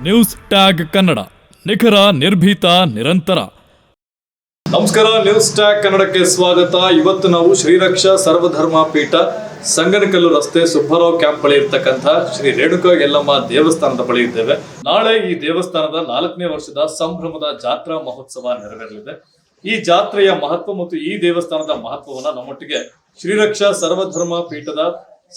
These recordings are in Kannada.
ನ್ಯೂಸ್ ಟ್ಯಾಗ್ ಕನ್ನಡ, ನಿಖರ, ನಿರ್ಭೀತ, ನಿರಂತರ. ನಮಸ್ಕಾರ, ನ್ಯೂಸ್ ಟ್ಯಾಗ್ ಕನ್ನಡಕ್ಕೆ ಸ್ವಾಗತ. ಇವತ್ತು ನಾವು ಶ್ರೀರಕ್ಷಾ ಸರ್ವಧರ್ಮ ಪೀಠ ಸಂಗನಕಲ್ಲು ರಸ್ತೆ ಸುಬ್ಬರಾವ್ ಕ್ಯಾಂಪ್ ಬಳಿ ಇರ್ತಕ್ಕಂಥ ಶ್ರೀ ರೇಣುಕಾ ಯಲ್ಲಮ್ಮ ದೇವಸ್ಥಾನದ ಬಳಿ ಇದ್ದೇವೆ. ನಾಳೆ ಈ ದೇವಸ್ಥಾನದ 4ನೇ ವರ್ಷದ ಸಂಭ್ರಮದ ಜಾತ್ರಾ ಮಹೋತ್ಸವ ನೆರವೇರಲಿದೆ. ಈ ಜಾತ್ರೆಯ ಮಹತ್ವ ಮತ್ತು ಈ ದೇವಸ್ಥಾನದ ಮಹತ್ವವನ್ನ ನಮ್ಮೊಟ್ಟಿಗೆ ಶ್ರೀರಕ್ಷಾ ಸರ್ವಧರ್ಮ ಪೀಠದ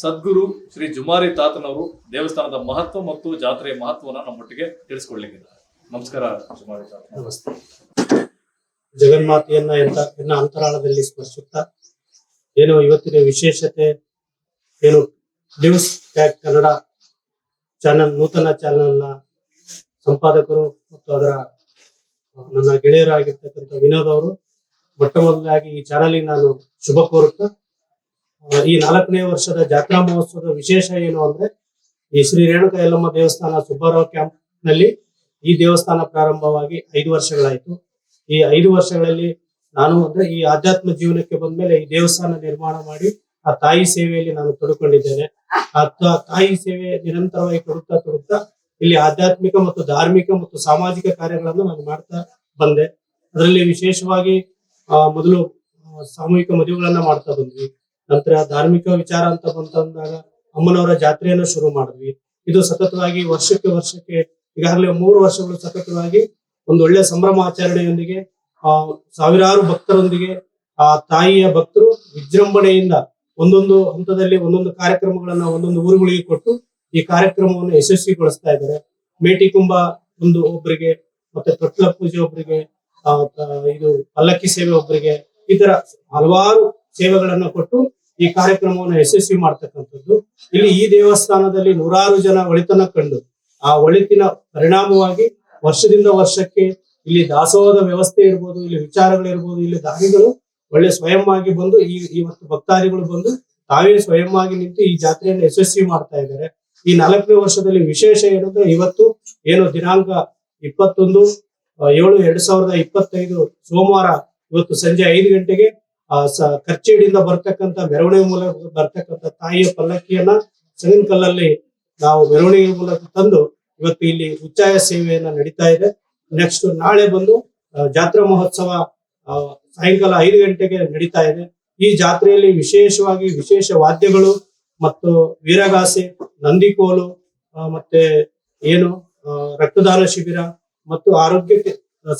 ಸದ್ಗುರು ಶ್ರೀ ಜುಮಾರಿ ತಾತನವರು ದೇವಸ್ಥಾನದ ಮಹತ್ವ ಮತ್ತು ಜಾತ್ರೆಯ ಮಹತ್ವವನ್ನು ನಮ್ಮೊಟ್ಟಿಗೆ ತಿಳಿಸ್ಕೊಡ್ಲಿಕ್ಕಿದ್ದಾರೆ. ನಮಸ್ಕಾರ ಜುಮಾರಿ ತಾತ. ನಮಸ್ತೆ. ಜಗನ್ಮಾತೆಯನ್ನ ಎನ್ನ ಅಂತರಾಳದಲ್ಲಿ ಸ್ಪರ್ಶಿಸುತ್ತಾ ಏನು ಇವತ್ತಿನ ವಿಶೇಷತೆ ಏನು ನ್ಯೂಸ್ ಟ್ಯಾಗ್ ಕನ್ನಡ ಚಾನೆಲ್, ನೂತನ ಚಾನೆಲ್ನ ಸಂಪಾದಕರು ಮತ್ತು ಅದರ ನನ್ನ ಗೆಳೆಯರಾಗಿರ್ತಕ್ಕಂಥ ವಿನೋದ್ ಅವರು ಮೊಟ್ಟ ಮೊದಲಾಗಿ ಈ ಚಾನೆಲ್ಗೆ ನಾನು ಶುಭ ಕೋರುತ್ತಾ, ಈ 4ನೇ ವರ್ಷದ ಜಾತ್ರಾ ಮಹೋತ್ಸವದ ವಿಶೇಷ ಏನು ಅಂದ್ರೆ, ಈ ಶ್ರೀ ರೇಣುಕಾ ಯಲ್ಲಮ್ಮ ದೇವಸ್ಥಾನ ಸುಬ್ಬರಾವ್ ಕ್ಯಾಂಪ್ ನಲ್ಲಿ ಈ ದೇವಸ್ಥಾನ ಪ್ರಾರಂಭವಾಗಿ 5 ವರ್ಷಗಳಾಯ್ತು. ಈ 5 ವರ್ಷಗಳಲ್ಲಿ ನಾನು ಅಂದ್ರೆ ಈ ಆಧ್ಯಾತ್ಮ ಜೀವನಕ್ಕೆ ಬಂದ್ಮೇಲೆ ಈ ದೇವಸ್ಥಾನ ನಿರ್ಮಾಣ ಮಾಡಿ ಆ ತಾಯಿ ಸೇವೆಯಲ್ಲಿ ನಾನು ತೊಡಕೊಂಡಿದ್ದೇನೆ. ಆ ತಾಯಿ ಸೇವೆ ನಿರಂತರವಾಗಿ ತೊಡುತ್ತಾ ಇಲ್ಲಿ ಆಧ್ಯಾತ್ಮಿಕ ಮತ್ತು ಧಾರ್ಮಿಕ ಮತ್ತು ಸಾಮಾಜಿಕ ಕಾರ್ಯಗಳನ್ನು ನಾನು ಮಾಡ್ತಾ ಬಂದೆ. ಅದರಲ್ಲಿ ವಿಶೇಷವಾಗಿ ಮೊದಲು ಸಾಮೂಹಿಕ ಮದುವೆಗಳನ್ನ ಮಾಡ್ತಾ ಬಂದ್ವಿ. ನಂತರ ಧಾರ್ಮಿಕ ವಿಚಾರ ಅಂತ ಬಂತಂದಾಗ ಅಮ್ಮನವರ ಜಾತ್ರೆಯನ್ನು ಶುರು ಮಾಡಿದ್ವಿ. ಇದು ಸತತವಾಗಿ ವರ್ಷಕ್ಕೆ ಈಗಾಗಲೇ 3 ವರ್ಷಗಳು ಸತತವಾಗಿ ಒಂದು ಒಳ್ಳೆಯ ಸಂಭ್ರಮ ಆಚರಣೆಯೊಂದಿಗೆ ಸಾವಿರಾರು ಭಕ್ತರೊಂದಿಗೆ ಆ ತಾಯಿಯ ಭಕ್ತರು ವಿಜೃಂಭಣೆಯಿಂದ ಒಂದೊಂದು ಹಂತದಲ್ಲಿ ಒಂದೊಂದು ಕಾರ್ಯಕ್ರಮಗಳನ್ನ ಒಂದೊಂದು ಊರುಗಳಿಗೆ ಕೊಟ್ಟು ಈ ಕಾರ್ಯಕ್ರಮವನ್ನು ಯಶಸ್ವಿಗೊಳಿಸ್ತಾ ಇದ್ದಾರೆ. ಮೇಟಿ ಕುಂಭ ಒಬ್ಬರಿಗೆ, ಮತ್ತೆ ತೊಟ್ಲ ಪೂಜೆ ಒಬ್ಬರಿಗೆ, ಇದು ಪಲ್ಲಕ್ಕಿ ಸೇವೆ ಒಬ್ಬರಿಗೆ, ಈ ತರ ಹಲವಾರು ಸೇವೆಗಳನ್ನ ಕೊಟ್ಟು ಈ ಕಾರ್ಯಕ್ರಮವನ್ನು ಯಶಸ್ವಿ ಮಾಡ್ತಕ್ಕಂಥದ್ದು. ಇಲ್ಲಿ ಈ ದೇವಸ್ಥಾನದಲ್ಲಿ 100 ಜನ ಒಳಿತನ ಕಂಡು ಆ ಒಳಿತಿನ ಪರಿಣಾಮವಾಗಿ ವರ್ಷದಿಂದ ವರ್ಷಕ್ಕೆ ಇಲ್ಲಿ ದಾಸೋಹದ ವ್ಯವಸ್ಥೆ ಇರ್ಬೋದು, ಇಲ್ಲಿ ವಿಚಾರಗಳಿರ್ಬೋದು, ಇಲ್ಲಿ ದಾನಿಗಳು ಒಳ್ಳೆ ಸ್ವಯಂ ಆಗಿ ಬಂದು ಇವತ್ತು ಭಕ್ತಾದಿಗಳು ಬಂದು ತಾವೇ ಸ್ವಯಂ ಆಗಿ ನಿಂತು ಈ ಜಾತ್ರೆಯನ್ನು ಯಶಸ್ವಿ ಮಾಡ್ತಾ ಇದ್ದಾರೆ. ಈ 4ನೇ ವರ್ಷದಲ್ಲಿ ವಿಶೇಷ ಏನಂದ್ರೆ, ಇವತ್ತು ಏನು ದಿನಾಂಕ 21/7/2025 ಸೋಮವಾರ ಇವತ್ತು ಸಂಜೆ 5 ಗಂಟೆಗೆ ಕರ್ಚೇಡಿಯಿಂದ ಬರ್ತಕ್ಕಂಥ ಮೆರವಣಿಗೆ ಮೂಲಕ ಬರ್ತಕ್ಕಂಥ ತಾಯಿಯ ಪಲ್ಲಕ್ಕಿಯನ್ನ ಸಂಗನಕಲ್ಲಲ್ಲಿ ನಾವು ಮೆರವಣಿಗೆ ಮೂಲಕ ತಂದು ಇವತ್ತು ಇಲ್ಲಿ ಉಚ್ಚಾಯ ಸೇವೆಯನ್ನ ನಡೀತಾ ಇದೆ. ನೆಕ್ಸ್ಟ್ ನಾಳೆ ಬಂದು ಜಾತ್ರಾ ಮಹೋತ್ಸವ ಸಾಯಂಕಾಲ 5 ಗಂಟೆಗೆ ನಡೀತಾ ಇದೆ. ಈ ಜಾತ್ರೆಯಲ್ಲಿ ವಿಶೇಷ ವಾದ್ಯಗಳು ಮತ್ತು ವೀರಗಾಸೆ, ನಂದಿಕೋಲು, ಮತ್ತೆ ಏನು ರಕ್ತದಾನ ಶಿಬಿರ ಮತ್ತು ಆರೋಗ್ಯಕ್ಕೆ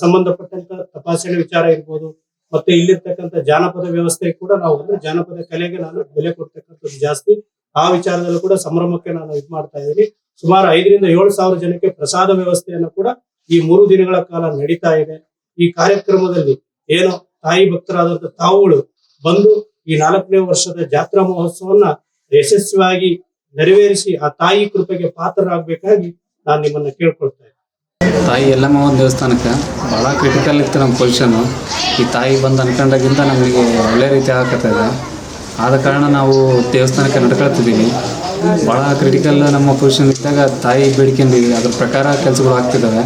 ಸಂಬಂಧಪಟ್ಟಂತ ತಪಾಸಣೆ ವಿಚಾರ ಇರ್ಬೋದು, ಮತ್ತೆ ಇಲ್ಲಿರ್ತಕ್ಕಂಥ ಜಾನಪದ ವ್ಯವಸ್ಥೆ ಕೂಡ ನಾವು ಅಂದ್ರೆ ಜಾನಪದ ಕಲೆಗೆ ನಾನು ಬೆಲೆ ಕೊಡ್ತಕ್ಕಂಥದ್ದು ಜಾಸ್ತಿ. ಆ ವಿಚಾರದಲ್ಲೂ ಕೂಡ ಸಂಭ್ರಮಕ್ಕೆ ನಾನು ಇದು ಮಾಡ್ತಾ ಇದ್ದೀನಿ. ಸುಮಾರು 5,000 ರಿಂದ 7,000 ಜನಕ್ಕೆ ಪ್ರಸಾದ ವ್ಯವಸ್ಥೆಯನ್ನು ಕೂಡ ಈ 3 ದಿನಗಳ ಕಾಲ ನಡೀತಾ ಇದೆ. ಈ ಕಾರ್ಯಕ್ರಮದಲ್ಲಿ ಏನು ತಾಯಿ ಭಕ್ತರಾದಂತ ತಾವುಗಳು ಬಂದು ಈ 4ನೇ ವರ್ಷದ ಜಾತ್ರಾ ಮಹೋತ್ಸವನ್ನ ಯಶಸ್ವಿಯಾಗಿ ನೆರವೇರಿಸಿ ಆ ತಾಯಿ ಕೃಪೆಗೆ ಪಾತ್ರರಾಗಬೇಕಾಗಿ ನಾನು ನಿಮ್ಮನ್ನ ಕೇಳ್ಕೊಳ್ತಾ ಇದ್ದೀನಿ. ತಾಯಿ ಯಲ್ಲಮ್ಮ ದೇವಸ್ಥಾನಕ್ಕೆ ಭಾಳ ಕ್ರಿಟಿಕಲ್ ಇತ್ತು ನಮ್ಮ ಪೊಸಿಷನ್ನು. ಈ ತಾಯಿ ಬಂದು ಅನ್ಕೊಂಡಾಗಿಂದ ನಮಗೆ ಒಳ್ಳೆ ರೀತಿ ಆಗತ್ತೆ ಇದೆ. ಆದ ಕಾರಣ ನಾವು ದೇವಸ್ಥಾನಕ್ಕೆ ನಡ್ಕೊಳ್ತಿದ್ದೀವಿ. ಭಾಳ ಕ್ರಿಟಿಕಲ್ ನಮ್ಮ ಪೊಸಿಷನ್ ಇದ್ದಾಗ ತಾಯಿ ಬೇಡಿಕೊಂಡಿದ್ದೀವಿ, ಅದ್ರ ಪ್ರಕಾರ ಕೆಲಸಗಳು ಆಗ್ತಿದ್ದಾವೆ.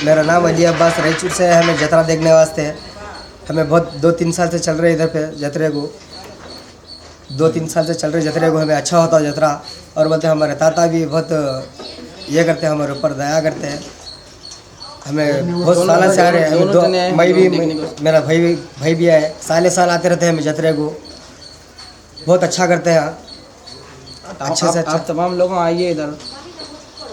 मेरा नाम अली अब्बास, रायचूर से है। हमें जतरा देखने वास्ते हमें बहुत 2-3 साल से चल रहे इधर पे जतरे को 2-3 साल से चल रहे जतरे को। हमें अच्छा होता जतरा, और बोलते हमारे ताता भी बहुत ये करते हैं, हमारे ऊपर दया करते हैं। हमें बहुत साल से आ रहे हैं। मैं भी, मेरा भाई भी है, साल आते रहते हैं हमें जतरे को। बहुत अच्छा करते हैं, अच्छे से अच्छा। आप तमाम लोग आइए इधर,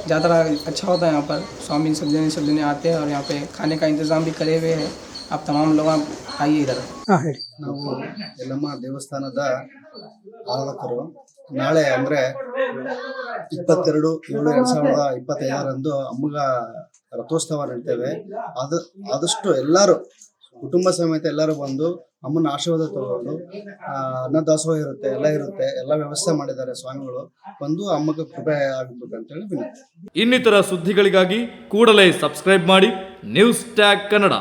ज़्यादा अच्छा होता है यहाँ पर। स्वामी सब जने आते हैं और यहाँ पे खाने का इंतज़ाम भी करे हुए हैं। आप तमाम लोग आइए इधर। ನಾವು ಯಲ್ಲಮ್ಮ ದೇವಸ್ಥಾನದ ಆರಾಧಕರು. ನಾಳೆ ಅಂದರೆ 22/7/2025 ಅಮ್ಮಗ ರಥೋತ್ಸವ ನಡೀತೇವೆ. ಆದಷ್ಟು ಎಲ್ಲರೂ ಕುಟುಂಬ ಸಮೇತ ಎಲ್ಲರೂ ಬಂದು ಅಮ್ಮನ ಆಶೀರ್ವಾದ ತಗೊಂಡು, ಅನ್ನದಾಸೋಹ ಇರುತ್ತೆ, ಎಲ್ಲ ವ್ಯವಸ್ಥೆ ಮಾಡಿದ್ದಾರೆ ಸ್ವಾಮಿಗಳು. ಬಂದು ಅಮ್ಮಗೆ ಕೃಪೆ ಆಗಬೇಕಂತೇಳಿ ವಿನಂತಿ. ಇನ್ನಿತರ ಸುದ್ದಿಗಳಿಗಾಗಿ ಕೂಡಲೇ ಸಬ್ಸ್ಕ್ರೈಬ್ ಮಾಡಿ ನ್ಯೂಸ್ ಟ್ಯಾಗ್ ಕನ್ನಡ.